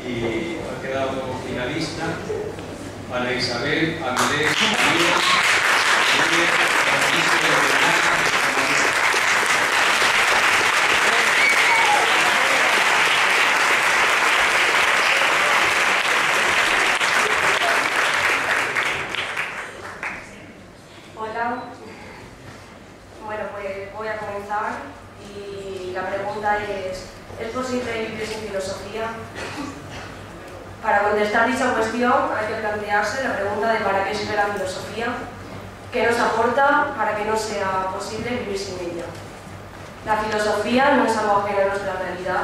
y ha quedado finalista Ana Isabel Avilés Ramírez, Francisco de Bernal. Hola, bueno, pues voy a comenzar y la pregunta ¿es posible vivir sin filosofía? Para contestar dicha cuestión hay que plantearse la pregunta de ¿para qué sirve la filosofía? ¿Qué nos aporta para que no sea posible vivir sin ella? La filosofía no es algo ajeno a nuestra realidad,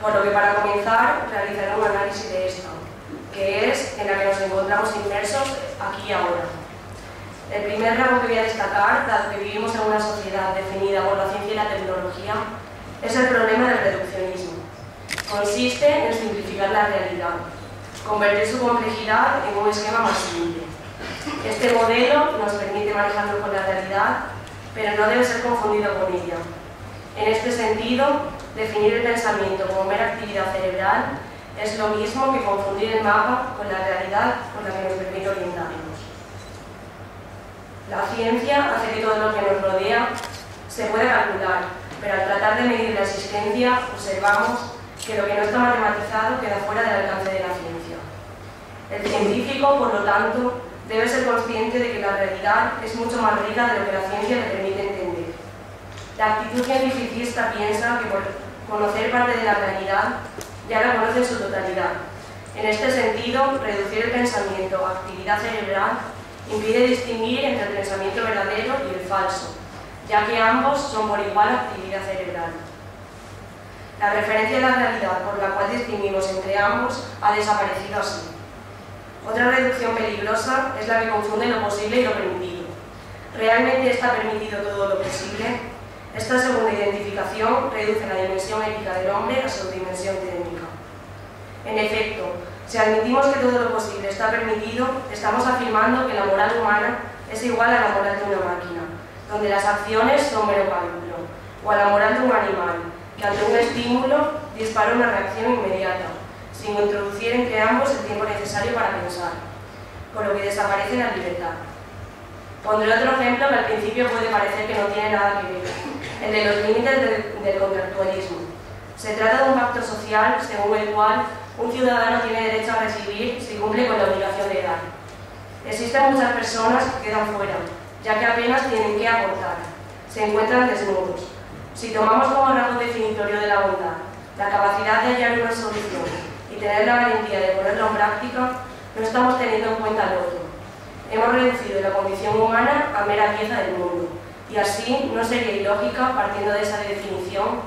por lo que para comenzar realizaré un análisis de esta, que es en la que nos encontramos inmersos aquí y ahora. El primer rasgo que voy a destacar, dado que vivimos en una sociedad definida por la ciencia y la tecnología, es el problema del reduccionismo. Consiste en simplificar la realidad, convertir su complejidad en un esquema más simple. Este modelo nos permite manejarnos con la realidad, pero no debe ser confundido con ella. En este sentido, definir el pensamiento como mera actividad cerebral es lo mismo que confundir el mapa con la realidad con la que nos permite orientarnos. La ciencia hace que todo lo que nos rodea se pueda calcular, pero al tratar de medir la existencia observamos que lo que no está matematizado queda fuera del alcance de la ciencia. El científico, por lo tanto, debe ser consciente de que la realidad es mucho más rica de lo que la ciencia le permite entender. La actitud cientificista piensa que por conocer parte de la realidad ya la conoce en su totalidad. En este sentido, reducir el pensamiento a actividad cerebral impide distinguir entre el pensamiento verdadero y el falso, ya que ambos son por igual actividad cerebral. La referencia de la realidad por la cual distinguimos entre ambos ha desaparecido así. Otra reducción peligrosa es la que confunde lo posible y lo permitido. ¿Realmente está permitido todo lo posible? Esta segunda identificación reduce la dimensión ética del hombre a su dimensión técnica. En efecto, si admitimos que todo lo posible está permitido, estamos afirmando que la moral humana es igual a la moral de una máquina, donde las acciones son mero cálculo, o a la moral de un animal, que ante un estímulo dispara una reacción inmediata, sin introducir entre ambos el tiempo necesario para pensar, con lo que desaparece la libertad. Pondré otro ejemplo que al principio puede parecer que no tiene nada que ver, el de los límites del contractualismo. Se trata de un pacto social según el cual un ciudadano tiene derecho a recibir si cumple con la obligación de dar. Existen muchas personas que quedan fuera, ya que apenas tienen que aportar. Se encuentran desnudos. Si tomamos como rasgo definitorio de la bondad la capacidad de hallar una solución y tener la valentía de ponerlo en práctica, no estamos teniendo en cuenta al otro. Hemos reducido la condición humana a mera pieza del mundo, y así no sería ilógica, partiendo de esa definición,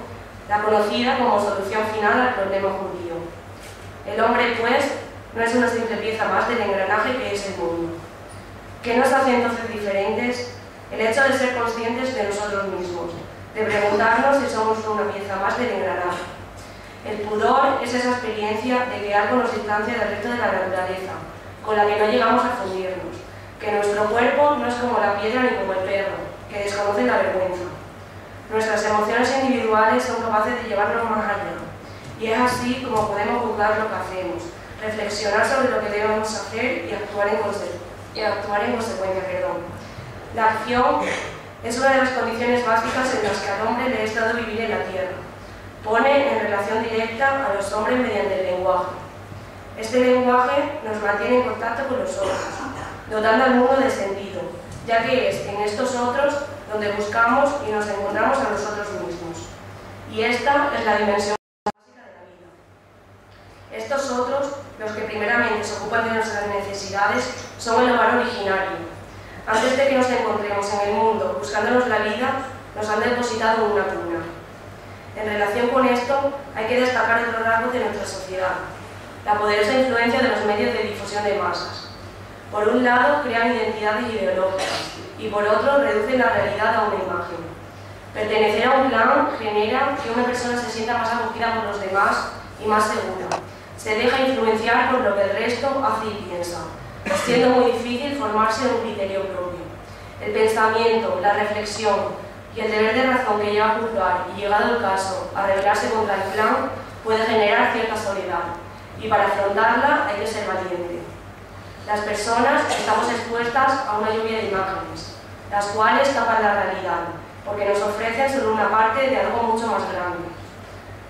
la conocida como solución final al problema judío. El hombre, pues, no es una simple pieza más del engranaje que es el mundo. ¿Qué nos hace entonces diferentes? El hecho de ser conscientes de nosotros mismos, de preguntarnos si somos una pieza más del engranaje. El pudor es esa experiencia de que algo nos distancia del resto de la naturaleza, con la que no llegamos a fundirnos, que nuestro cuerpo no es como la piedra ni como el perro, que desconocen la vergüenza. Nuestras emociones individuales son capaces de llevarnos más allá, y es así como podemos juzgar lo que hacemos, reflexionar sobre lo que debemos hacer y actuar en consecuencia. La acción es una de las condiciones básicas en las que al hombre le es dado vivir en la tierra. Pone en relación directa a los hombres mediante el lenguaje. Este lenguaje nos mantiene en contacto con los otros, dotando al mundo de sentido, ya que es en estos otros donde buscamos y nos encontramos a nosotros mismos. Y esta es la dimensión básica de la vida. Estos otros, los que primeramente se ocupan de nuestras necesidades, son el hogar originario. Antes de que nos encontremos en el mundo buscándonos la vida, nos han depositado en una cuna. En relación con esto, hay que destacar otro rasgo de nuestra sociedad, la poderosa influencia de los medios de difusión de masas. Por un lado, crean identidades ideológicas y por otro, reducen la realidad a una imagen. Pertenecer a un clan genera que una persona se sienta más acogida por los demás y más segura. Se deja influenciar por lo que el resto hace y piensa, siendo muy difícil formarse un criterio propio. El pensamiento, la reflexión y el deber de razón que lleva a juzgar y, llegado el caso, a rebelarse contra el clan, puede generar cierta soledad. y para afrontarla hay que ser valiente. Las personas estamos expuestas a una lluvia de imágenes, las cuales tapan la realidad, porque nos ofrecen solo una parte de algo mucho más grande,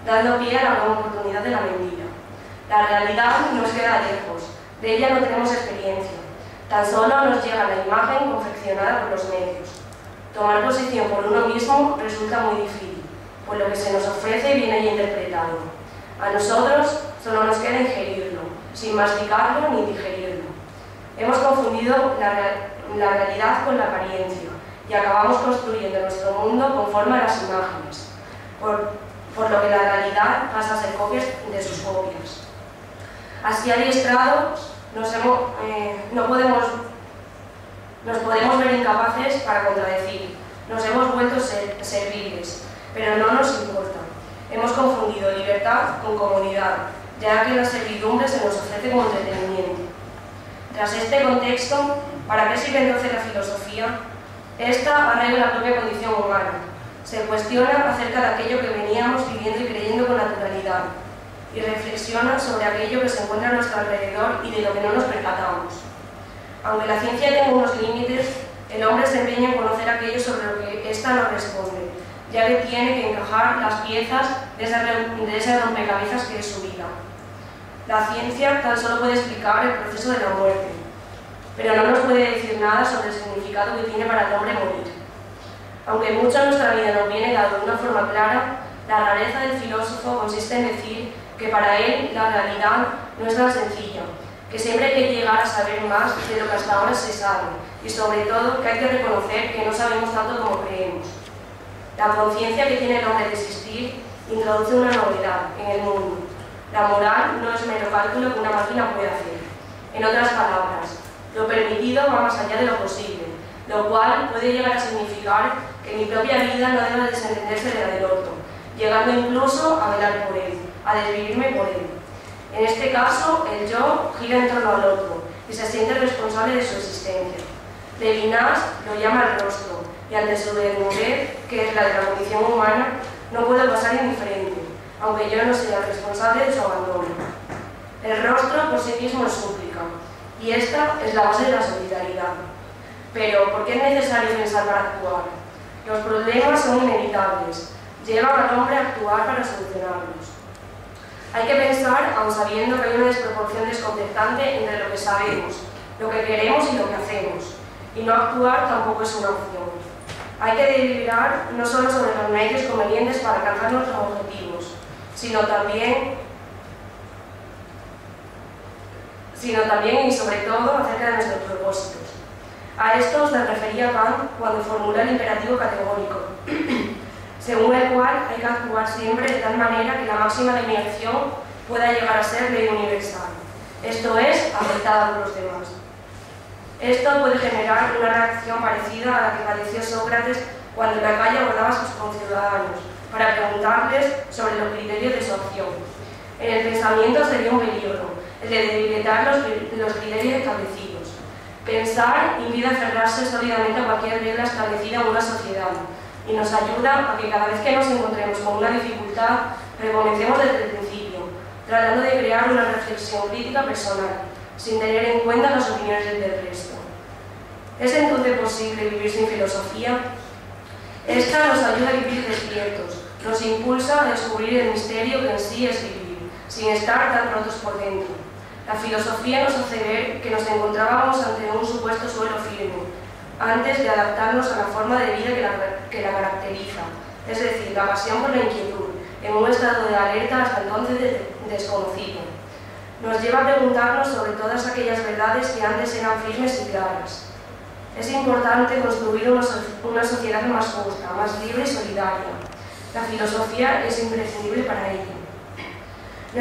dando pie a la gran oportunidad de la mentira. La realidad nos queda lejos, de ella no tenemos experiencia, tan solo nos llega la imagen confeccionada por los medios. Tomar posición por uno mismo resulta muy difícil, pues lo que se nos ofrece viene ya interpretado. A nosotros solo nos queda ingerirlo, sin masticarlo ni digerirlo. Hemos confundido la realidad con la apariencia y acabamos construyendo nuestro mundo conforme a las imágenes, por lo que la realidad pasa a ser copias de sus copias. Así adiestrados nos podemos ver incapaces para contradecir, nos hemos vuelto serviles, pero no nos importa. Hemos confundido libertad con comodidad, ya que la servidumbre se nos ofrece como entretenimiento. Tras este contexto, ¿para qué sirve entonces la filosofía? Esta arraiga la propia condición humana. Se cuestiona acerca de aquello que veníamos viviendo y creyendo con naturalidad, y reflexiona sobre aquello que se encuentra a nuestro alrededor y de lo que no nos percatamos. Aunque la ciencia tenga unos límites, el hombre se empeña en conocer aquello sobre lo que ésta no responde, ya que tiene que encajar las piezas de ese rompecabezas que es su vida. La ciencia tan solo puede explicar el proceso de la muerte, pero no nos puede decir nada sobre el significado que tiene para el hombre morir. Aunque mucho de nuestra vida nos viene dado de una forma clara, la rareza del filósofo consiste en decir que para él la realidad no es tan sencilla, que siempre hay que llegar a saber más de lo que hasta ahora se sabe, y sobre todo que hay que reconocer que no sabemos tanto como creemos. La conciencia que tiene el hombre de existir introduce una novedad en el mundo. La moral no es mero cálculo que una máquina puede hacer. En otras palabras, lo permitido va más allá de lo posible, lo cual puede llegar a significar que mi propia vida no debe desentenderse de la del otro, llegando incluso a velar por él, a desvivirme por él. En este caso, el yo gira en torno al otro y se siente responsable de su existencia. Levinas lo llama el rostro, y ante su desnudez, que es la de la condición humana, no puede pasar indiferente, aunque yo no sea responsable de su abandono. El rostro por sí mismo es súplica, y esta es la base de la solidaridad. Pero, ¿por qué es necesario pensar para actuar? Los problemas son inevitables, llevan al hombre a actuar para solucionarlos. Hay que pensar, aun sabiendo que hay una desproporción desconcertante entre lo que sabemos, lo que queremos y lo que hacemos, y no actuar tampoco es una opción. Hay que deliberar no solo sobre los medios convenientes para alcanzar nuestros objetivos, sino también y sobre todo acerca de nuestros propósitos. A esto se refería Kant cuando formula el imperativo categórico, según el cual hay que actuar siempre de tal manera que la máxima de mi acción pueda llegar a ser ley universal, esto es, aceptada por los demás. Esto puede generar una reacción parecida a la que padeció Sócrates cuando en la calle abordaba a sus conciudadanos para preguntarles sobre los criterios de su acción. En el pensamiento sería un peligro, el de debilitar los criterios establecidos. Pensar impide aferrarse sólidamente a cualquier regla establecida en una sociedad y nos ayuda a que cada vez que nos encontremos con una dificultad, recomencemos desde el principio, tratando de crear una reflexión crítica personal, sin tener en cuenta las opiniones del resto. ¿Es entonces posible vivir sin filosofía? Esta nos ayuda a vivir despiertos, nos impulsa a descubrir el misterio que en sí es vivir, sin estar tan rotos por dentro. La filosofía nos hace ver que nos encontrábamos ante un supuesto suelo firme, antes de adaptarnos a la forma de vida que la caracteriza, es decir, la pasión por la inquietud, en un estado de alerta hasta entonces desconocido. Nos lleva a preguntarnos sobre todas aquellas verdades que antes eran firmes y claras. Es importante construir una sociedad más justa, más libre y solidaria. La filosofía es imprescindible para ello. No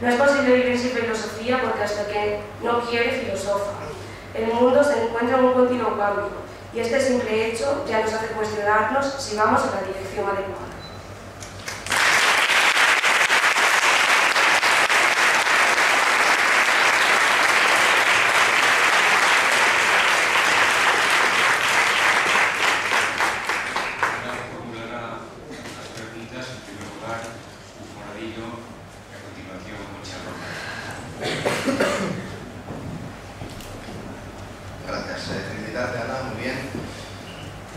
es posible vivir sin filosofía porque hasta que no quiere filosofa. El mundo se encuentra en un continuo cambio y este simple hecho ya nos hace cuestionarnos si vamos en la dirección adecuada. Campanillo y a continuación Concha Roca. Gracias. Felicitarte, Ana, muy bien.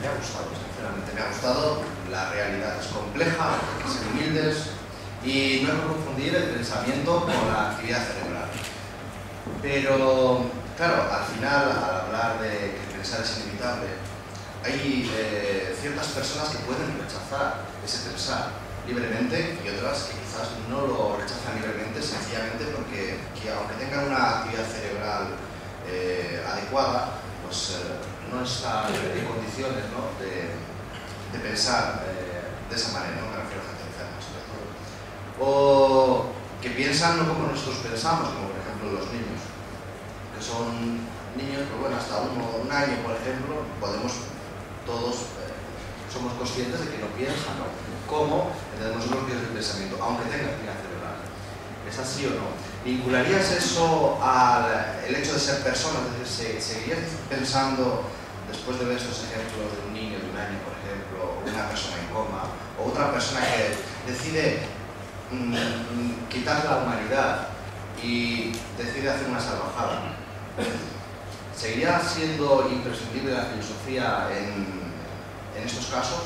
Me ha gustado, sinceramente, me ha gustado. La realidad es compleja, hay que ser humildes y no hay que confundir el pensamiento con la actividad cerebral. Pero, claro, al final, al hablar de que pensar es inevitable, hay ciertas personas que pueden rechazar ese pensar libremente y otras que quizás no lo rechazan libremente sencillamente porque aunque tengan una actividad cerebral adecuada, pues no están en condiciones, ¿no?, de pensar de esa manera, ¿no? Me refiero a gente enferma, sobre todo. O que piensan no como nosotros pensamos, como por ejemplo los niños, que son niños, pues bueno, hasta un año, por ejemplo, todos somos conscientes de que no piensan, ¿no? ¿Cómo entendemos nosotros que es el pensamiento, aunque tenga actividad cerebral? ¿Es así o no? ¿Vincularías eso al hecho de ser persona? Es decir, ¿seguirías pensando, después de ver estos ejemplos de un niño de un año, por ejemplo, o una persona en coma, o otra persona que decide quitar la humanidad y decide hacer una salvajada? ¿Seguiría siendo imprescindible la filosofía en estos casos?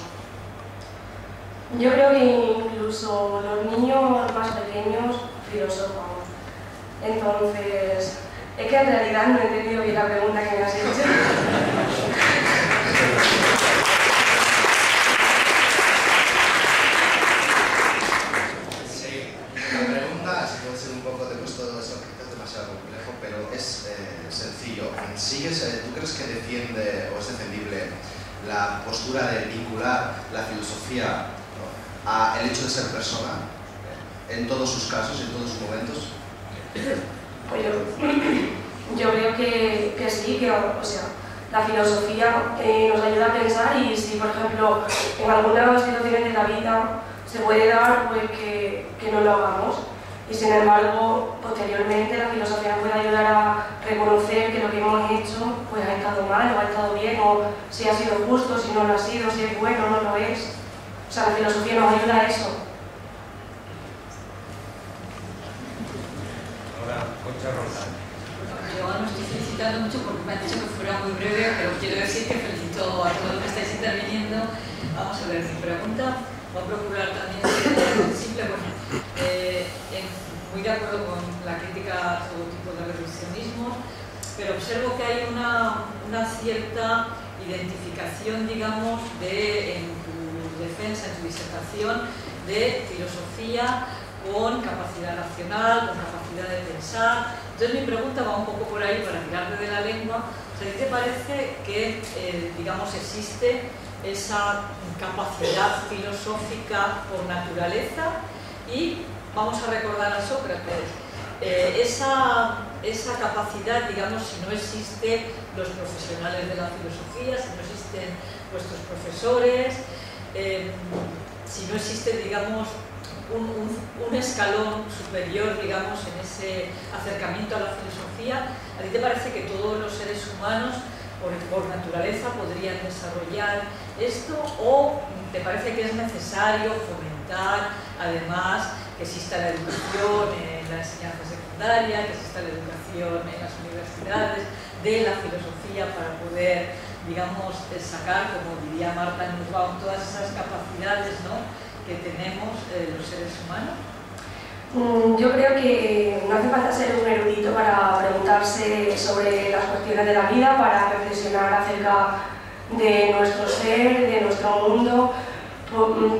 Yo creo que incluso los niños más pequeños filosofan. Entonces, es que en realidad no he entendido bien la pregunta que me has hecho. Sí, la pregunta, si puede ser un poco, te he puesto eso, quizás demasiado complejo, pero es sencillo. ¿Tú crees que defiende o es defendible la postura de vincular la filosofía, ¿no?, al hecho de ser persona en todos sus casos, en todos sus momentos? Pues yo creo que sí, o sea, la filosofía nos ayuda a pensar y si, por ejemplo, en algunas situaciones de la vida se puede dar, pues que no lo hagamos. Y sin embargo, posteriormente la filosofía nos puede ayudar a reconocer que lo que hemos hecho pues ha estado mal o ha estado bien, o si ha sido justo, si no lo ha sido, si es bueno o no lo es. O sea, la filosofía nos ayuda a eso. Ahora, Concha Roca. Yo no estoy felicitando mucho porque me han dicho que fuera muy breve, pero quiero decir que felicito a todos los que estáis interviniendo. Vamos a ver, mi pregunta va a procurar también ser simple. Bueno, muy de acuerdo con la crítica a todo tipo de reduccionismo, pero observo que hay una cierta identificación, digamos, en tu defensa, en tu disertación, de filosofía con capacidad racional, con capacidad de pensar. Entonces mi pregunta va un poco por ahí, para tirarte de la lengua. O sea, ¿te parece que, digamos, existe esa capacidad filosófica por naturaleza? Y vamos a recordar a Sócrates, esa capacidad, digamos, si no existen los profesionales de la filosofía, si no existen vuestros profesores, si no existe, digamos, un escalón superior, digamos, en ese acercamiento a la filosofía, ¿a ti te parece que todos los seres humanos por naturaleza podrían desarrollar esto, o te parece que es necesario fomentar además que exista la educación en la enseñanza secundaria, que exista la educación en las universidades de la filosofía para poder, digamos, sacar, como diría Marta Nussbaum, todas esas capacidades, ¿no?, que tenemos los seres humanos? Yo creo que no hace falta ser un erudito para preguntarse sobre las cuestiones de la vida, para reflexionar acerca de nuestro ser, de nuestro mundo,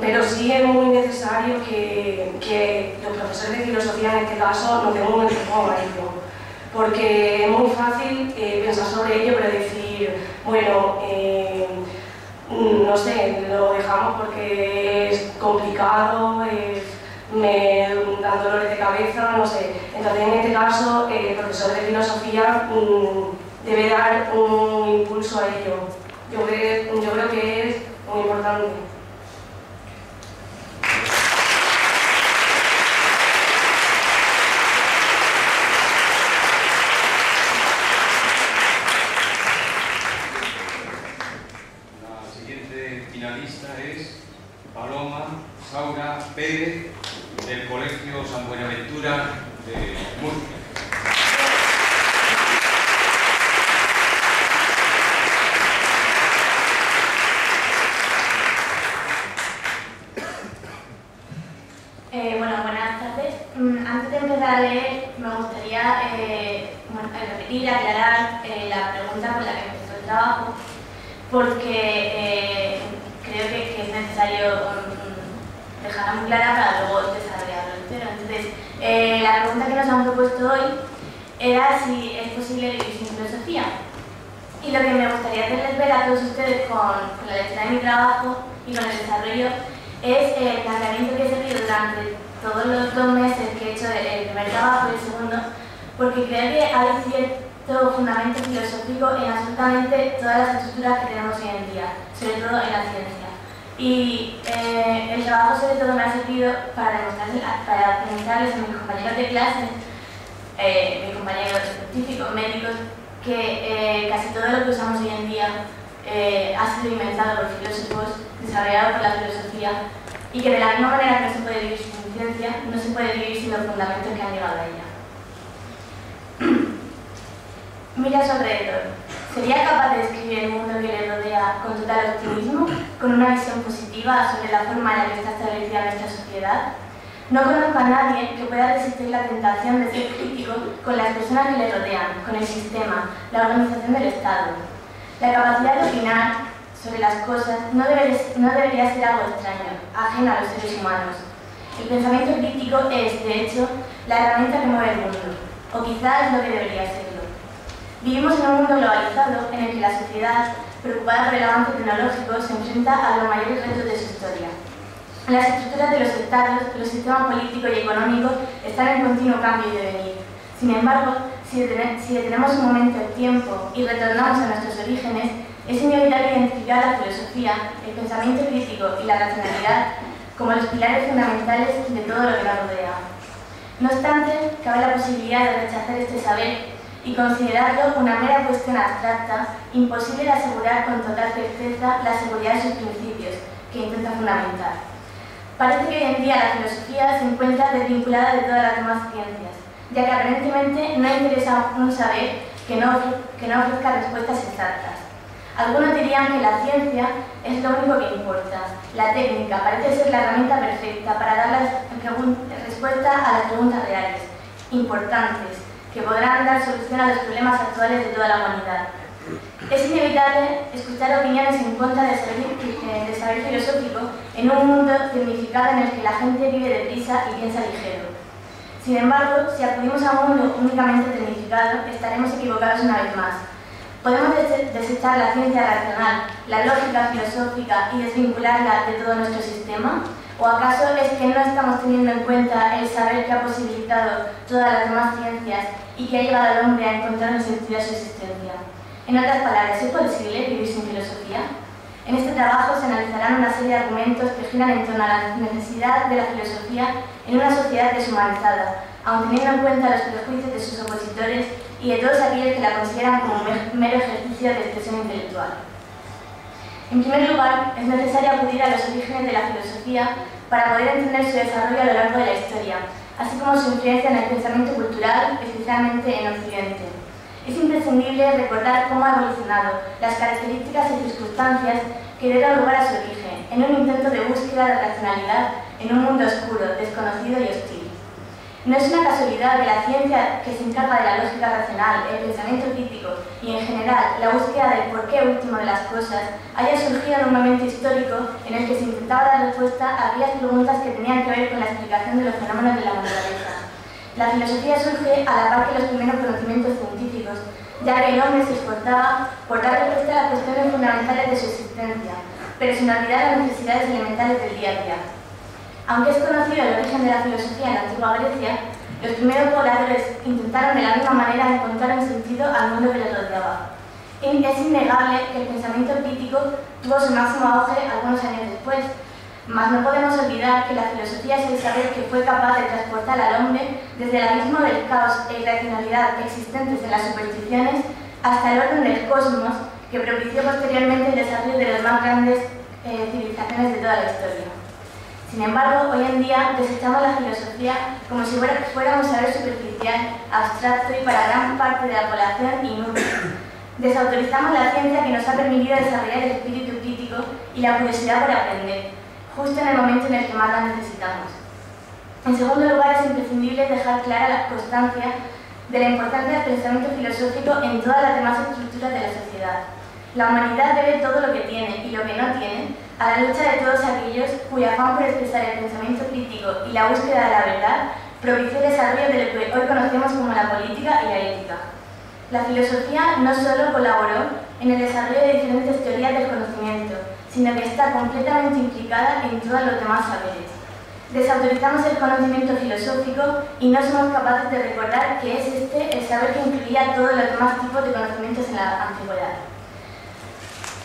pero sí es muy necesario que los profesores de filosofía, en este caso, nos den un empujón a ello, porque es muy fácil pensar sobre ello, pero decir, bueno, no sé, lo dejamos porque es complicado, me dan dolores de cabeza, no sé. Entonces, en este caso, el profesor de filosofía debe dar un impulso a ello. Yo creo que es muy importante. La siguiente finalista es Paloma Saura Pérez, del Colegio San Buenaventura de Murcia. Bueno, buenas tardes. Antes de empezar a leer, me gustaría repetir, aclarar la pregunta con la que empezó el trabajo, porque creo que es necesario dejarla muy clara para luego desarrollarlo entero. Entonces, la pregunta que nos han propuesto hoy era si es posible vivir sin filosofía. Y lo que me gustaría hacerles ver a todos ustedes con la lectura de mi trabajo y con el desarrollo es el planteamiento que he seguido durante todos los 2 meses que he hecho el primer trabajo y el segundo, porque creo que hay cierto fundamento filosófico en absolutamente todas las estructuras que tenemos hoy en día, sobre todo en la ciencia. Y el trabajo sobre todo me ha servido para demostrarles a mis compañeros de clase, mis compañeros científicos, médicos, que casi todo lo que usamos hoy en día ha sido inventado por filósofos, desarrollado por la filosofía, y que de la misma manera que no se puede vivir sin ciencia, no se puede vivir sin los fundamentos que han llevado a ella. Mira a su alrededor. ¿Sería capaz de describir el mundo que le rodea con total optimismo, con una visión positiva sobre la forma en la que está establecida nuestra sociedad? No conozco a nadie que pueda resistir la tentación de ser crítico con las personas que le rodean, con el sistema, la organización del Estado. La capacidad de opinar sobre las cosas no debería ser algo extraño, ajeno a los seres humanos. El pensamiento crítico es, de hecho, la herramienta que mueve el mundo, o quizás es lo que debería serlo. Vivimos en un mundo globalizado en el que la sociedad, preocupada por el avance tecnológico, se enfrenta a los mayores retos de su historia. Las estructuras de los estados, los sistemas políticos y económicos están en continuo cambio y devenir. Sin embargo, si detenemos un momento el tiempo y retornamos a nuestros orígenes, es inevitable identificar la filosofía, el pensamiento crítico y la racionalidad como los pilares fundamentales de todo lo que nos rodea. No obstante, cabe la posibilidad de rechazar este saber y considerarlo una mera cuestión abstracta, imposible de asegurar con total certeza la seguridad de sus principios, que intenta fundamentar. Parece que hoy en día la filosofía se encuentra desvinculada de todas las demás ciencias, ya que aparentemente no interesa un saber que no ofrezca respuestas exactas. Algunos dirían que la ciencia es lo único que importa. La técnica parece ser la herramienta perfecta para dar respuesta a las preguntas reales, importantes, que podrán dar solución a los problemas actuales de toda la humanidad. Es inevitable escuchar opiniones en contra del saber filosófico en un mundo tecnificado en el que la gente vive deprisa y piensa ligero. Sin embargo, si acudimos a un mundo únicamente tecnificado, estaremos equivocados una vez más. Podemos desechar la ciencia racional, la lógica filosófica y desvincularla de todo nuestro sistema? ¿O acaso es que no estamos teniendo en cuenta el saber que ha posibilitado todas las demás ciencias y que ha llevado al hombre a encontrar un sentido a su existencia? En otras palabras, ¿es posible vivir sin filosofía? En este trabajo se analizarán una serie de argumentos que giran en torno a la necesidad de la filosofía en una sociedad deshumanizada, aun teniendo en cuenta los prejuicios de sus opositores y de todos aquellos que la consideran como un mero ejercicio de expresión intelectual. En primer lugar, es necesario acudir a los orígenes de la filosofía para poder entender su desarrollo a lo largo de la historia, así como su influencia en el pensamiento cultural, especialmente en Occidente. Es imprescindible recordar cómo ha evolucionado, las características y circunstancias que dieron lugar a su origen, en un intento de búsqueda de racionalidad en un mundo oscuro, desconocido y hostil. No es una casualidad que la ciencia, que se encarga de la lógica racional, el pensamiento crítico y, en general, la búsqueda del porqué último de las cosas, haya surgido en un momento histórico en el que se intentaba dar respuesta a aquellas preguntas que tenían que ver con la explicación de los fenómenos de la naturaleza. La filosofía surge a la par que los primeros conocimientos científicos, ya que el hombre se esforzaba por dar respuesta a las cuestiones fundamentales de su existencia, pero sin olvidar las necesidades elementales del día a día. Aunque es conocido el origen de la filosofía en la antigua Grecia, los primeros pobladores intentaron de la misma manera encontrar un sentido al mundo que les rodeaba. Es innegable que el pensamiento crítico tuvo su máximo auge algunos años después, mas no podemos olvidar que la filosofía es el saber que fue capaz de transportar al hombre desde el abismo del caos e irracionalidad existentes en las supersticiones hasta el orden del cosmos que propició posteriormente el desarrollo de las más grandes civilizaciones de toda la historia. Sin embargo, hoy en día desechamos la filosofía como si fuéramos saber superficial, abstracto y para gran parte de la población inútil. Desautorizamos la ciencia que nos ha permitido desarrollar el espíritu crítico y la curiosidad por aprender, justo en el momento en el que más la necesitamos. En segundo lugar, es imprescindible dejar clara la constancia de la importancia del pensamiento filosófico en todas las demás estructuras de la sociedad. La humanidad debe todo lo que tiene y lo que no tiene a la lucha de todos aquellos cuyo afán por expresar el pensamiento crítico y la búsqueda de la verdad propició el desarrollo de lo que hoy conocemos como la política y la ética. La filosofía no solo colaboró en el desarrollo de diferentes teorías del conocimiento, sino que está completamente implicada en todos los demás saberes. Desautorizamos el conocimiento filosófico y no somos capaces de recordar que es este el saber que incluía todos los demás tipos de conocimientos en la antigüedad.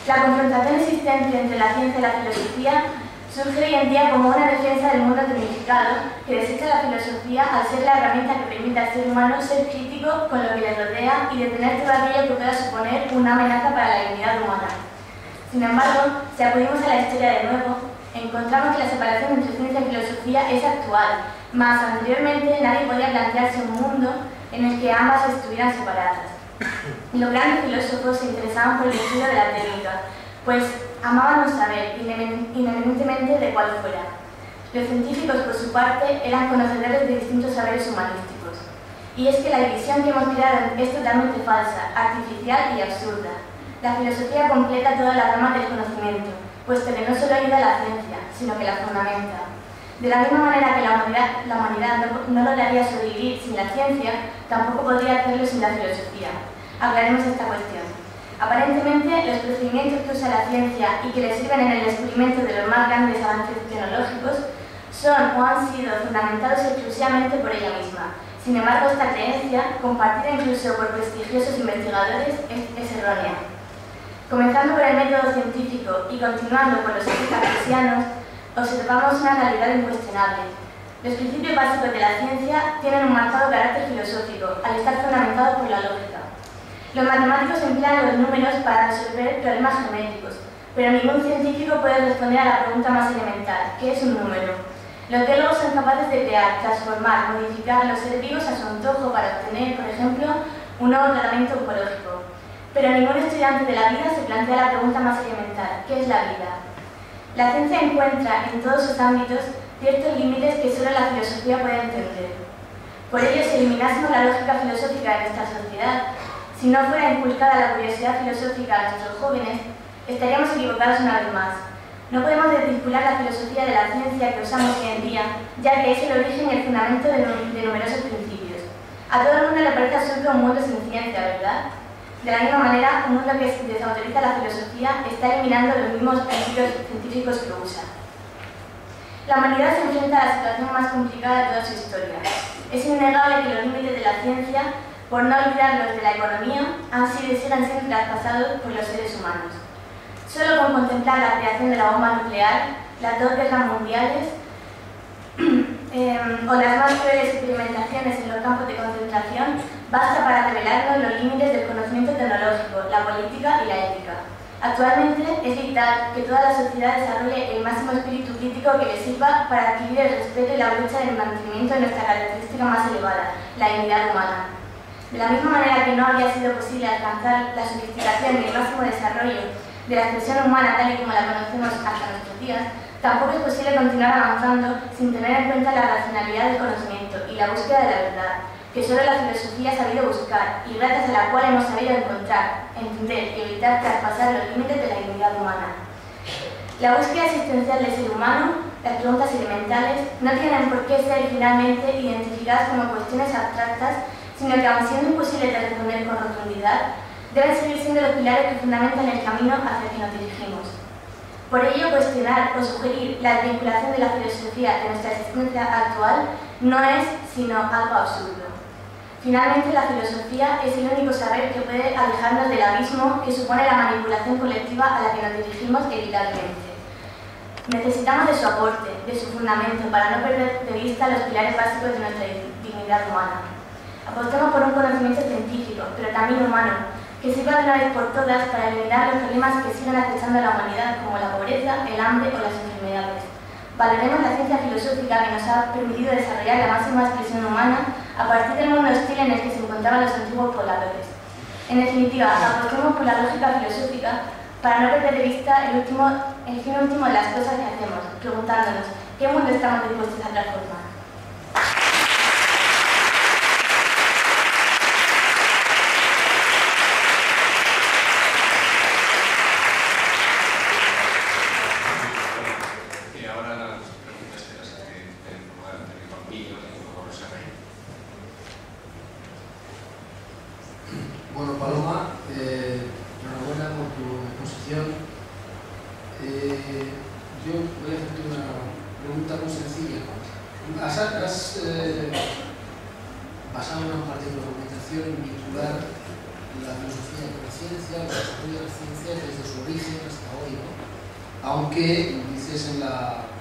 La confrontación existente entre la ciencia y la filosofía surge hoy en día como una defensa del mundo tecnificado que desecha la filosofía al ser la herramienta que permite al ser humano ser crítico con lo que le rodea y detener todo aquello que pueda suponer una amenaza para la dignidad humana. Sin embargo, si acudimos a la historia de nuevo, encontramos que la separación entre ciencia y filosofía es actual, mas anteriormente nadie podía plantearse un mundo en el que ambas estuvieran separadas. Los grandes filósofos se interesaban por el estudio de la técnica, pues amaban un saber, independientemente de cuál fuera. Los científicos, por su parte, eran conocedores de distintos saberes humanísticos. Y es que la división que hemos creado es totalmente falsa, artificial y absurda. La filosofía completa todas las ramas del conocimiento, puesto que no solo ayuda a la ciencia, sino que la fundamenta. De la misma manera que la humanidad no lograría sobrevivir sin la ciencia, tampoco podría hacerlo sin la filosofía. Aclaremos esta cuestión. Aparentemente, los procedimientos que usa la ciencia y que le sirven en el descubrimiento de los más grandes avances tecnológicos son o han sido fundamentados exclusivamente por ella misma. Sin embargo, esta creencia, compartida incluso por prestigiosos investigadores, es errónea. Comenzando por el método científico y continuando por los hechos cartesianos, observamos una realidad incuestionable. Los principios básicos de la ciencia tienen un marcado carácter filosófico, al estar fundamentados por la lógica. Los matemáticos emplean los números para resolver problemas geométricos, pero ningún científico puede responder a la pregunta más elemental: ¿qué es un número? Los biólogos son capaces de crear, transformar, modificar los seres vivos a su antojo para obtener, por ejemplo, un nuevo tratamiento oncológico. Pero ningún estudiante de la vida se plantea la pregunta más elemental: ¿qué es la vida? La ciencia encuentra en todos sus ámbitos ciertos límites que solo la filosofía puede entender. Por ello, si eliminásemos la lógica filosófica de nuestra sociedad, si no fuera inculcada la curiosidad filosófica a nuestros jóvenes, estaríamos equivocados una vez más. No podemos desvincular la filosofía de la ciencia que usamos hoy en día, ya que es el origen y el fundamento de numerosos principios. A todo el mundo le parece absurdo un mundo sin ciencia, ¿verdad? De la misma manera, un mundo que desautoriza la filosofía está eliminando los mismos principios científicos que usa. La humanidad se enfrenta a la situación más complicada de toda su historia. Es innegable que los límites de la ciencia, por no olvidar los de la economía, han sido y siguen siendo traspasados por los seres humanos. Solo con contemplar la creación de la bomba nuclear, las dos guerras mundiales o las más crueles experimentaciones en los campos de concentración, basta para revelarnos los límites del conocimiento tecnológico, la política y la ética. Actualmente es vital que toda la sociedad desarrolle el máximo espíritu crítico que le sirva para adquirir el respeto y la lucha del mantenimiento de nuestra característica más elevada, la dignidad humana. De la misma manera que no habría sido posible alcanzar la sofisticación y el máximo desarrollo de la expresión humana tal y como la conocemos hasta nuestros días, tampoco es posible continuar avanzando sin tener en cuenta la racionalidad del conocimiento y la búsqueda de la verdad, que solo la filosofía ha sabido buscar y gracias a la cual hemos sabido encontrar, entender y evitar traspasar los límites de la dignidad humana. La búsqueda existencial del ser humano, las preguntas elementales, no tienen por qué ser finalmente identificadas como cuestiones abstractas, sino que aun siendo imposible de responder con rotundidad, deben seguir siendo los pilares que fundamentan el camino hacia el que nos dirigimos. Por ello, cuestionar o sugerir la desvinculación de la filosofía de nuestra existencia actual no es sino algo absurdo. Finalmente, la filosofía es el único saber que puede alejarnos del abismo que supone la manipulación colectiva a la que nos dirigimos evitablemente. Necesitamos de su aporte, de su fundamento, para no perder de vista los pilares básicos de nuestra dignidad humana. Apostemos por un conocimiento científico, pero también humano, que sirva de una vez por todas para eliminar los problemas que siguen acechando a la humanidad, como la pobreza, el hambre o las enfermedades. Valoremos la ciencia filosófica que nos ha permitido desarrollar la máxima expresión humana a partir del mundo hostil en el que se encontraban los antiguos pobladores. En definitiva, apostemos por la lógica filosófica para no perder de vista el fin último de las cosas que hacemos, preguntándonos ¿qué mundo estamos dispuestos a transformar? Bueno, Paloma, enhorabuena por tu exposición. Yo voy a hacerte una pregunta muy sencilla. ¿Has basado una parte de tu argumentación en vincular la filosofía con la ciencia, el desarrollo de la ciencia desde su origen hasta hoy, ¿no? Aunque, dices, en la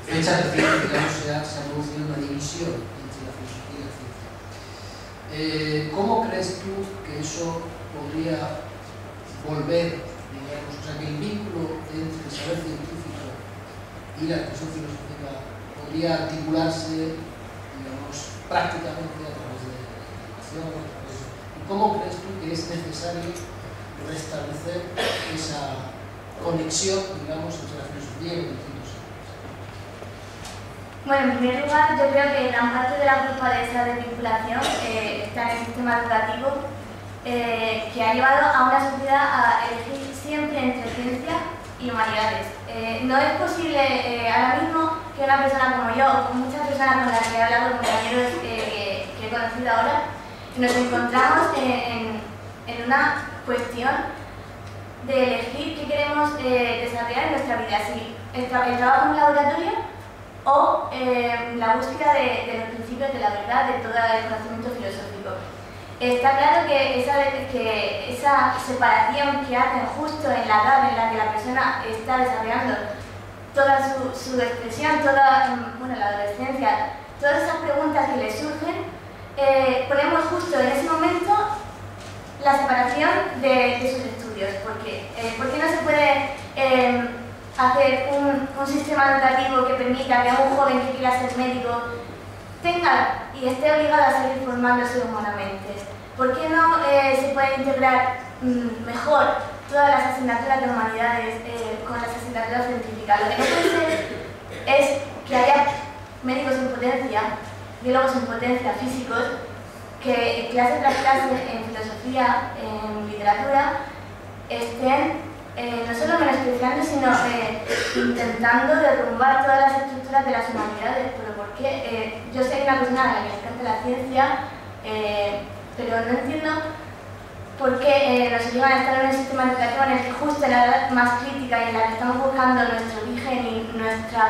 fecha reciente, digamos, se ha producido una división entre la filosofía y la ciencia. ¿Cómo crees tú que eso podría volver, digamos, o sea, que el vínculo entre el saber científico y la expresión filosófica podría articularse, digamos, prácticamente a través de la educación? ¿Y cómo crees tú que es necesario restablecer esa conexión, digamos, entre la filosofía y los distintos saberes? Bueno, en primer lugar, yo creo que gran parte de la culpa de esa desvinculación está en el sistema educativo, que ha llevado a una sociedad a elegir siempre entre ciencia y humanidades. No es posible ahora mismo que una persona como yo, o con muchas personas con las que he hablado, compañeros que he conocido ahora, nos encontramos en una cuestión de elegir qué queremos desarrollar en nuestra vida, si el trabajo en un laboratorio o la búsqueda de los principios de la verdad, de todo el conocimiento filosófico. Está claro que esa separación que hacen justo en la edad en la que la persona está desarrollando toda su expresión, toda la adolescencia, todas esas preguntas que le surgen, ponemos justo en ese momento la separación de sus estudios. ¿Por qué? ¿Por qué no se puede hacer un sistema educativo que permita que un joven que quiera ser médico tenga y esté obligado a seguir formándose humanamente? ¿Por qué no se puede integrar mejor todas las asignaturas de humanidades con las asignaturas científicas? Lo que no puede ser es que haya médicos en potencia, biólogos en potencia, físicos, que clase tras clase en filosofía, en literatura, estén no solo menospreciando, sino intentando derrumbar todas las estructuras de las humanidades. Pero porque yo soy una persona a la que le encanta la ciencia, pero no entiendo por qué nos obligan a estar en un sistema educativo en el que justo en la edad más crítica y en la que estamos buscando nuestro origen y nuestra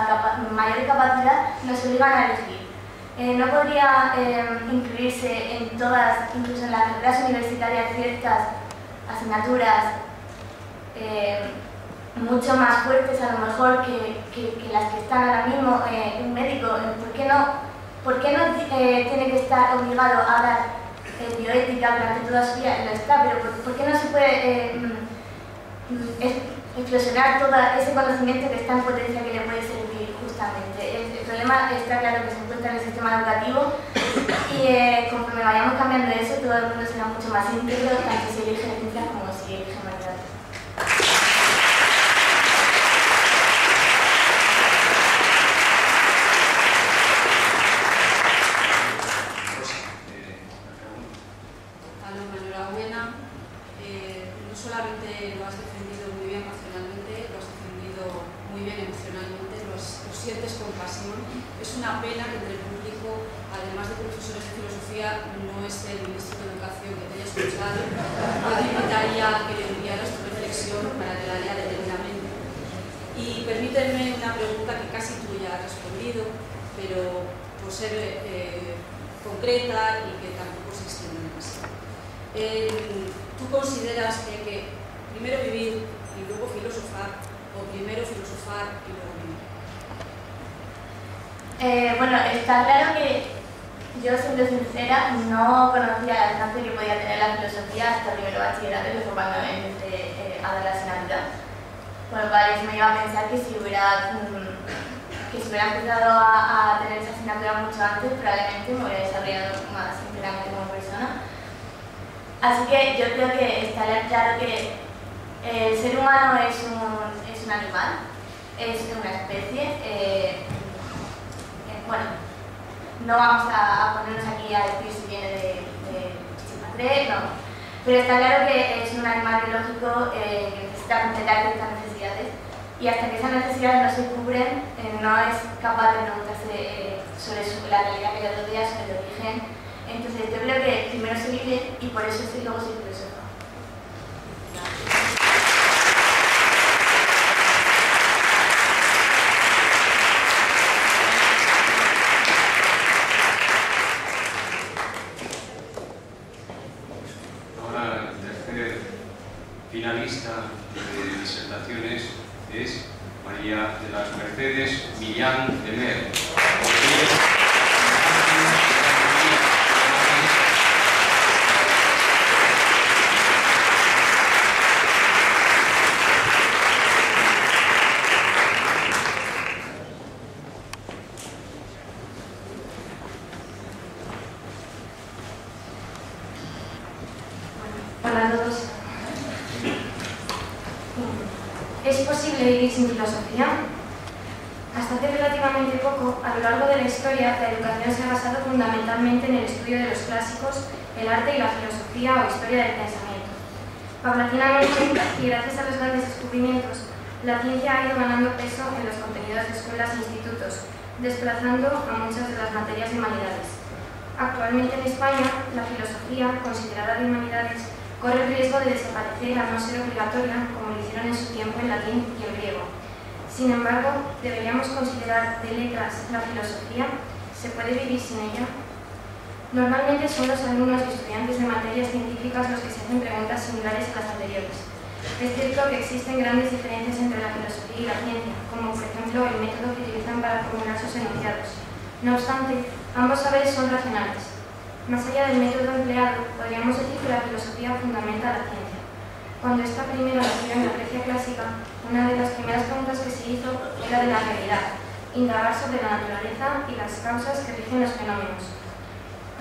mayor capacidad, nos obligan a elegir. ¿No podría incluirse en todas, incluso en las carreras universitarias, ciertas asignaturas mucho más fuertes a lo mejor que las que están ahora mismo? Un médico, ¿por qué no tiene que estar obligado a dar bioética durante toda su vida? Lo está, pero ¿por qué no se puede explosionar todo ese conocimiento que está en potencia, que le puede servir justamente? El problema está claro que se encuentra en el sistema educativo, y conforme vayamos cambiando eso, todo el mundo será mucho más íntegro, tanto si elige ciencias como si elige humanidades. Solamente lo has defendido muy bien racionalmente, lo has defendido muy bien emocionalmente, lo sientes con pasión. Es una pena que entre el público, además de profesores de filosofía, no esté el ministro de Educación que te haya escuchado. Yo te invitaría a que le enviaras tu reflexión para que la lea detenidamente. Y permíteme una pregunta que casi tú ya has respondido, pero por ser concreta y que tampoco se extiende demasiado. ¿Tú consideras que hay que primero vivir y luego filosofar, o primero filosofar y luego vivir? Bueno, está claro que yo, siendo sincera, no conocía el alcance que podía tener la filosofía hasta primero bachillerato, que fue cuando empecé a dar la asignatura. Con lo cual me iba a pensar que si hubiera que si hubiera empezado a tener esa asignatura mucho antes, probablemente me hubiera desarrollado más sinceramente como persona. Así que yo creo que está claro que el ser humano es un animal, es una especie. Bueno, no vamos a ponernos aquí a decir si viene de Chimpancé, no. Pero está claro que es un animal biológico que necesita completar ciertas necesidades y hasta que esas necesidades no se cubren, no es capaz de preguntarse sobre la realidad que le rodea, sobre el origen. Entonces yo creo que primero se vive y por eso luego se filosofa. Ahora el tercer finalista de disertaciones es María de las Mercedes Millán de Mer. Hola a todos. ¿Es posible vivir sin filosofía? Hasta hace relativamente poco, a lo largo de la historia, la educación se ha basado fundamentalmente en el estudio de los clásicos, el arte y la filosofía o historia del pensamiento. Paulatinamente, y gracias a los grandes descubrimientos, la ciencia ha ido ganando peso en los contenidos de escuelas e institutos, desplazando a muchas de las materias de humanidades. Actualmente en España, la filosofía, considerada de humanidades, corre el riesgo de desaparecer al no ser obligatoria, como lo hicieron en su tiempo en latín y en griego. Sin embargo, ¿deberíamos considerar de letras la filosofía? ¿Se puede vivir sin ella? Normalmente son los alumnos y estudiantes de materias científicas los que se hacen preguntas similares a las anteriores. Es cierto que existen grandes diferencias entre la filosofía y la ciencia, como por ejemplo el método que utilizan para formular sus enunciados. No obstante, ambos saberes son racionales. Más allá del método empleado, podríamos decir que la filosofía fundamenta la ciencia. Cuando esta primera nació en la Grecia clásica, una de las primeras preguntas que se hizo era de la realidad, indagar sobre la naturaleza y las causas que rigen los fenómenos.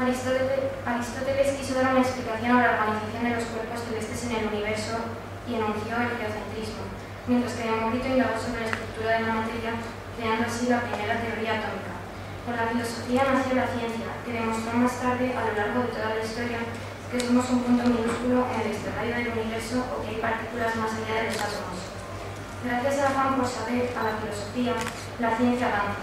Aristóteles quiso dar una explicación a la organización de los cuerpos celestes en el universo y enunció el geocentrismo, mientras que Demócrito indagó sobre la estructura de la materia, creando así la primera teoría atómica. Con la filosofía nació la ciencia, que demostró más tarde, a lo largo de toda la historia, que somos un punto minúsculo en el extrarradio del universo o que hay partículas más allá de los átomos. Gracias al afán por saber, a la filosofía, la ciencia avanza.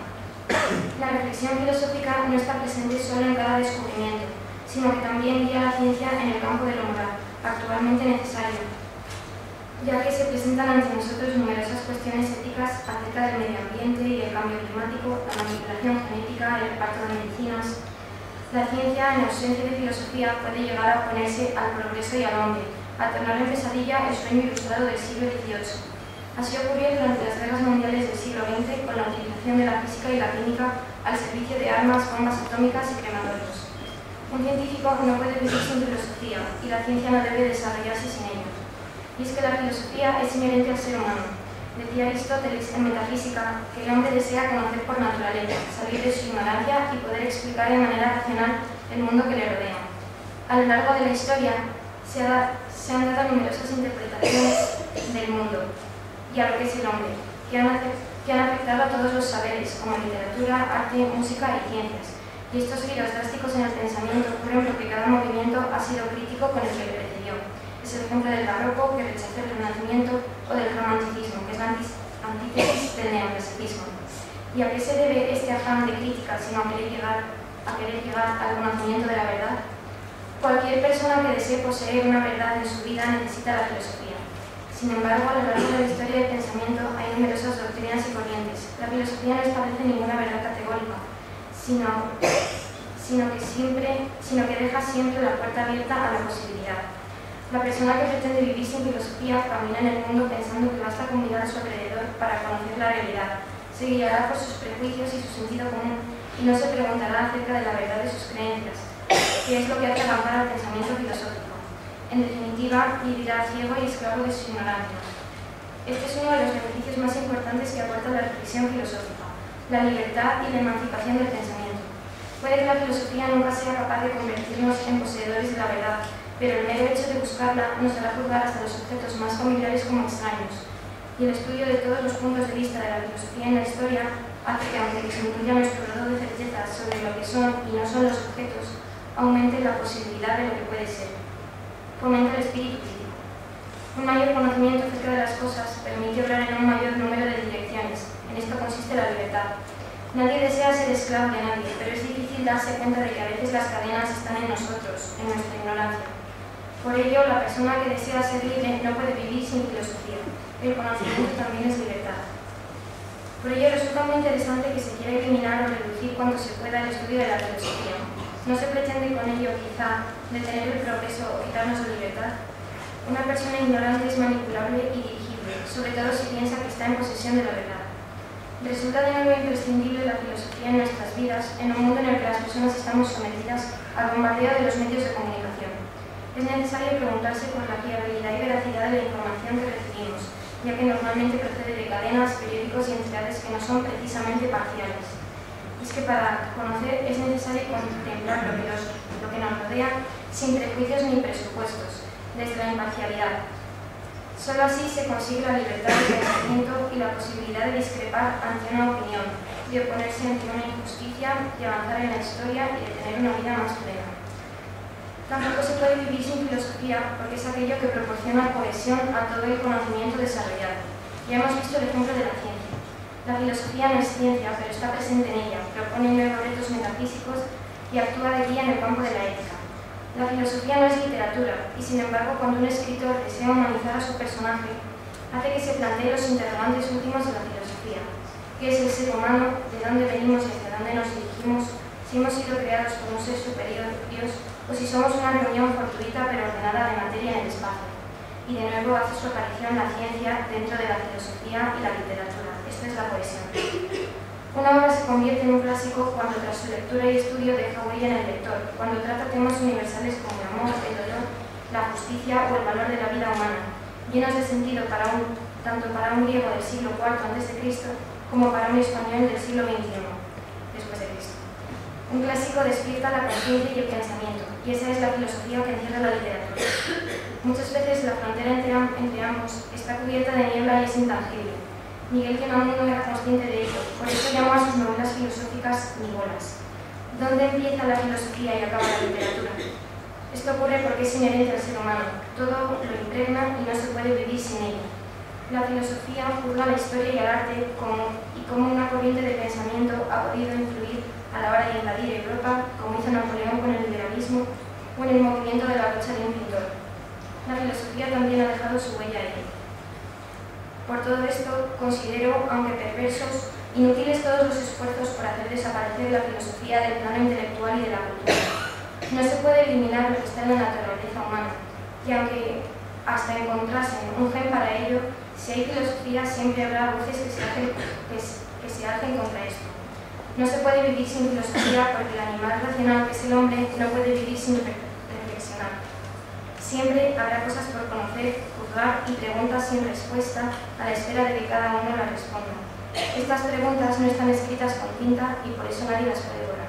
La reflexión filosófica no está presente solo en cada descubrimiento, sino que también guía a la ciencia en el campo de lo moral, actualmente necesario, ya que se presentan ante nosotros numerosas cuestiones éticas acerca del medio ambiente y el cambio climático, la manipulación genética, el reparto de medicinas. La ciencia, en ausencia de filosofía, puede llegar a oponerse al progreso y al hombre, a tornar en pesadilla el sueño ilustrado del siglo XVIII. Así ocurrió durante las guerras mundiales del siglo XX con la utilización de la física y la química al servicio de armas, bombas atómicas y crematorios. Un científico no puede vivir sin filosofía y la ciencia no debe desarrollarse sin ello. Y es que la filosofía es inherente al ser humano. Decía Aristóteles en Metafísica que el hombre desea conocer por naturaleza, salir de su ignorancia y poder explicar de manera racional el mundo que le rodea. A lo largo de la historia se han dado numerosas interpretaciones del mundo y a lo que es el hombre, que han afectado a todos los saberes, como literatura, arte, música y ciencias. Y estos giros drásticos en el pensamiento ocurren porque cada movimiento ha sido crítico con el que le precedió. Es el ejemplo del barroco, que rechaza el renacimiento, o del romanticismo, que es la antítesis del neoclasicismo. ¿Y a qué se debe este afán de crítica, sino a querer llegar al conocimiento de la verdad? Cualquier persona que desee poseer una verdad en su vida necesita la filosofía. Sin embargo, a lo largo de la historia del pensamiento hay numerosas doctrinas y corrientes. La filosofía no establece ninguna verdad categórica, sino que deja siempre la puerta abierta a la posibilidad. La persona que pretende vivir sin filosofía camina en el mundo pensando que basta con mirar a su alrededor para conocer la realidad. Se guiará por sus prejuicios y su sentido común y no se preguntará acerca de la verdad de sus creencias, que es lo que hace avanzar al pensamiento filosófico. En definitiva, vivirá ciego y esclavo de su ignorancia. Este es uno de los beneficios más importantes que aporta la reflexión filosófica. la libertad y la emancipación del pensamiento. Puede que la filosofía nunca sea capaz de convertirnos en poseedores de la verdad, pero el mero hecho de buscarla nos hará juzgar hasta los objetos más familiares como extraños. Y el estudio de todos los puntos de vista de la filosofía en la historia hace que, aunque disminuya nuestro grado de certeza sobre lo que son y no son los objetos, aumente la posibilidad de lo que puede ser. Fomenta el espíritu crítico. Un mayor conocimiento acerca de las cosas permite obrar en un mayor número de direcciones. En esto consiste la libertad. Nadie desea ser esclavo de nadie, pero es difícil darse cuenta de que a veces las cadenas están en nosotros, en nuestra ignorancia. Por ello, la persona que desea ser libre no puede vivir sin filosofía. El conocimiento también es libertad. Por ello, resulta muy interesante que se quiera eliminar o reducir cuanto se pueda el estudio de la filosofía. No se pretende con ello, quizá, detener el progreso o quitarnos la libertad. Una persona ignorante es manipulable y dirigible, sobre todo si piensa que está en posesión de la verdad. Resulta de nuevo imprescindible la filosofía en nuestras vidas, en un mundo en el que las personas estamos sometidas al bombardeo de los medios de comunicación. Es necesario preguntarse por la fiabilidad y veracidad de la información que recibimos, ya que normalmente procede de cadenas, periódicos y entidades que no son precisamente parciales. Es que para conocer es necesario contemplar lo que nos rodea sin prejuicios ni presupuestos, desde la imparcialidad. Solo así se consigue la libertad de pensamiento y la posibilidad de discrepar ante una opinión, de oponerse ante una injusticia, de avanzar en la historia y de tener una vida más plena. Tampoco se puede vivir sin filosofía porque es aquello que proporciona cohesión a todo el conocimiento desarrollado. Ya hemos visto el ejemplo de la ciencia. La filosofía no es ciencia, pero está presente en ella, propone nuevos retos metafísicos y actúa de guía en el campo de la ética. La filosofía no es literatura, y sin embargo, cuando un escritor desea humanizar a su personaje, hace que se plantee los interrogantes últimos de la filosofía. ¿Qué es el ser humano? ¿De dónde venimos y hacia dónde nos dirigimos? Si hemos sido creados por un ser superior, Dios, o si somos una reunión fortuita pero ordenada de materia en el espacio. Y de nuevo hace su aparición la ciencia dentro de la filosofía y la literatura. Esta es la cohesión. Una obra se convierte en un clásico cuando tras su lectura y estudio deja huella en el lector, cuando trata temas universales como el amor, el dolor, la justicia o el valor de la vida humana, llenos de sentido tanto para un griego del siglo IV a.C. como para un español del siglo XXI después de Cristo. Un clásico despierta la conciencia y el pensamiento, y esa es la filosofía que encierra la literatura. Muchas veces la frontera entre ambos está cubierta de niebla y es intangible. Miguel de Unamuno era consciente de ello, por eso llamó a sus novelas filosóficas nivolas. ¿Dónde empieza la filosofía y acaba la literatura? Esto ocurre porque es inherente al ser humano, todo lo impregna y no se puede vivir sin ello. La filosofía juzga la historia y el arte como una corriente de pensamiento ha podido influir a la hora de invadir Europa, como hizo Napoleón con el liberalismo o en el movimiento de la lucha de un pintor. La filosofía también ha dejado su huella en él. Por todo esto, considero, aunque perversos, inútiles todos los esfuerzos por hacer desaparecer la filosofía del plano intelectual y de la cultura. No se puede eliminar lo que está en la naturaleza humana, y aunque hasta encontrasen un gen para ello, si hay filosofía siempre habrá voces que se alcen contra esto. No se puede vivir sin filosofía porque el animal racional que es el hombre no puede vivir sin reflexionar. Siempre habrá cosas por conocer, juzgar y preguntas sin respuesta a la espera de que cada uno las responda. Estas preguntas no están escritas con tinta y por eso nadie las puede borrar.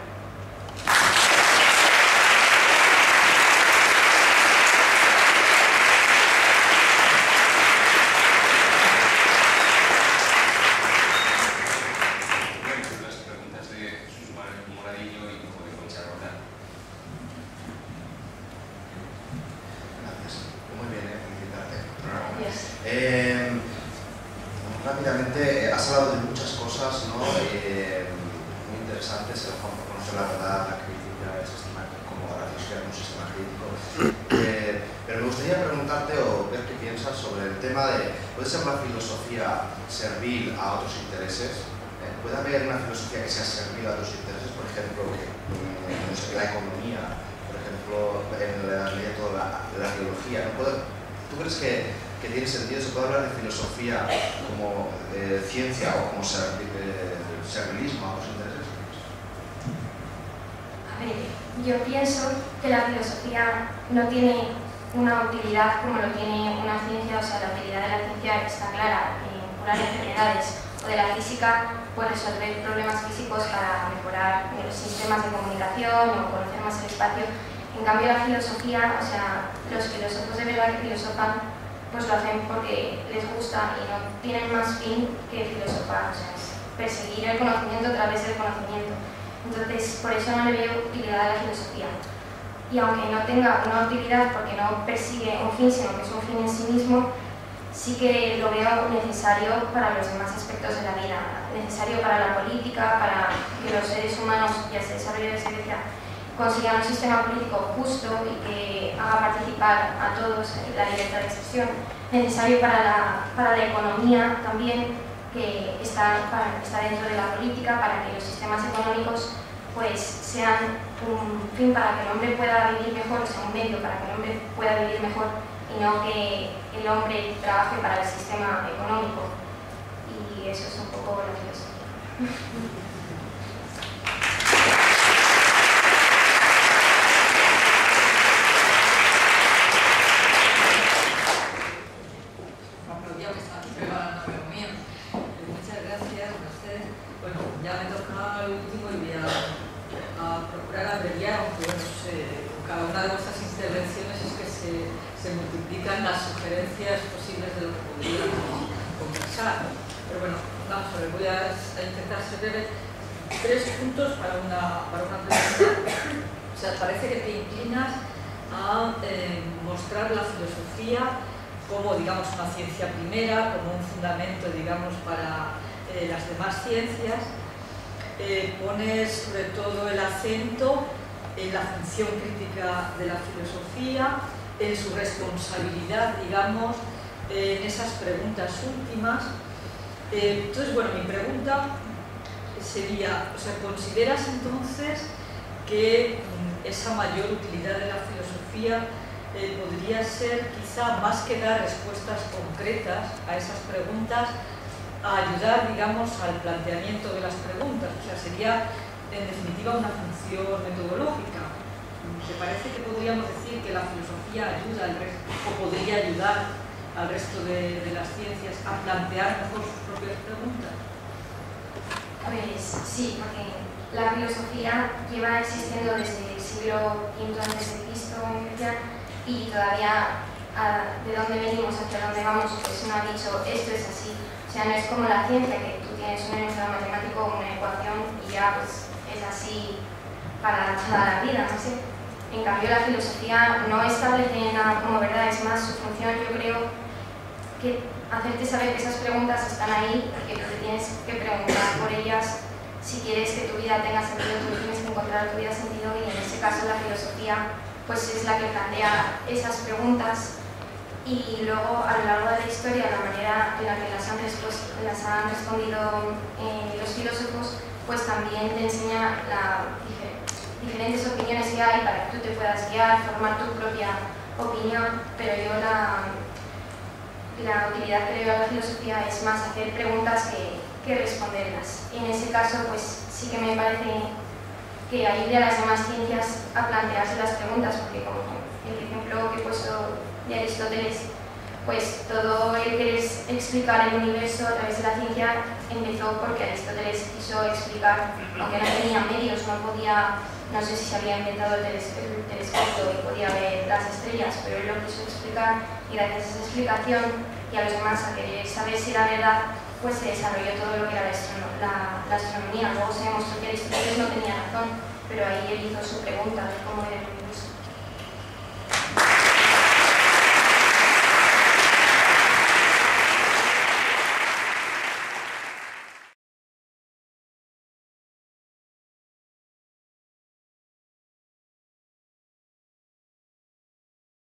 Rápidamente, has hablado de muchas cosas, ¿no? Muy interesantes, el campo conocer la verdad, la crítica, el sistema, como la filosofía como un sistema crítico. Pero me gustaría preguntarte o ver qué piensas sobre el tema de, ¿puede ser una filosofía servil a otros intereses? ¿Puede haber una filosofía que sea servil a otros intereses? Por ejemplo, la economía, por ejemplo, en la línea de toda la biología. ¿Tú crees que tiene sentido? ¿Se puede hablar de filosofía como ciencia o como servilismo a los intereses? A ver, yo pienso que la filosofía no tiene una utilidad como lo tiene una ciencia, o sea, la utilidad de la ciencia está clara, curar enfermedades o de la física, pues resolver problemas físicos para mejorar los sistemas de comunicación o conocer más el espacio. En cambio la filosofía, o sea, los filósofos de verdad que filosofan, pues lo hacen porque les gusta y no tienen más fin que filosofar, o sea, es perseguir el conocimiento a través del conocimiento. Entonces, por eso no le veo utilidad a la filosofía. Y aunque no tenga una utilidad porque no persigue un fin, sino que es un fin en sí mismo, sí que lo veo necesario para los demás aspectos de la vida, necesario para la política, para que los seres humanos, ya se desarrolla desde Grecia, consigan un sistema político justo y que haga participar a todos en la libertad de expresión, necesario para la economía también, que está dentro de la política, para que los sistemas económicos pues sean un fin para que el hombre pueda vivir mejor, o sea, un medio para que el hombre pueda vivir mejor y no que el hombre trabaje para el sistema económico. Y eso es un poco la filosofía. Las sugerencias posibles de lo que podríamos conversar. Pero bueno, vamos a ver, voy a intentar ser breve. 3 puntos para una pregunta. O sea, parece que te inclinas a mostrar la filosofía como, digamos, una ciencia primera, como un fundamento, digamos, para las demás ciencias. Pones sobre todo el acento en la función crítica de la filosofía, en su responsabilidad, digamos, en esas preguntas últimas. Entonces, bueno, mi pregunta sería, o sea, ¿consideras entonces que esa mayor utilidad de la filosofía podría ser quizá, más que dar respuestas concretas a esas preguntas, a ayudar, digamos, al planteamiento de las preguntas? O sea, sería en definitiva una función metodológica. ¿Te parece que podríamos decir que la filosofía ayuda al resto, o podría ayudar al resto de las ciencias a plantear mejor sus propias preguntas? Pues sí, porque la filosofía lleva existiendo desde el siglo V a.C. en Grecia y todavía de dónde venimos hacia dónde vamos, pues no ha dicho esto es así. O sea, no es como la ciencia, que tú tienes un enunciado matemático, una ecuación y ya pues es así para toda la vida, no sé. En cambio, la filosofía no establece nada como verdad, es más su función, yo creo, que hacerte saber que esas preguntas están ahí y que tú te tienes que preguntar por ellas si quieres que tu vida tenga sentido, tú tienes que encontrar tu vida sentido y en ese caso la filosofía pues es la que plantea esas preguntas y luego a lo largo de la historia, la manera en la que las han respondido los filósofos, pues también te enseña diferentes opiniones que hay para que tú te puedas guiar, formar tu propia opinión, pero yo la utilidad que le veo a la filosofía es más hacer preguntas que responderlas. Y en ese caso, pues sí que me parece que ayude a las demás ciencias a plantearse las preguntas, porque como el ejemplo que he puesto de Aristóteles, pues todo el querer explicar el universo a través de la ciencia empezó porque Aristóteles quiso explicar, aunque no tenía medios, no sé si se había inventado el telescopio y podía ver las estrellas, pero él lo quiso explicar y gracias a esa explicación y a los demás a querer saber si era verdad, pues se desarrolló todo lo que era la astronomía. Luego se demostró que Aristóteles no tenía razón, pero ahí él hizo su pregunta de cómo era el universo.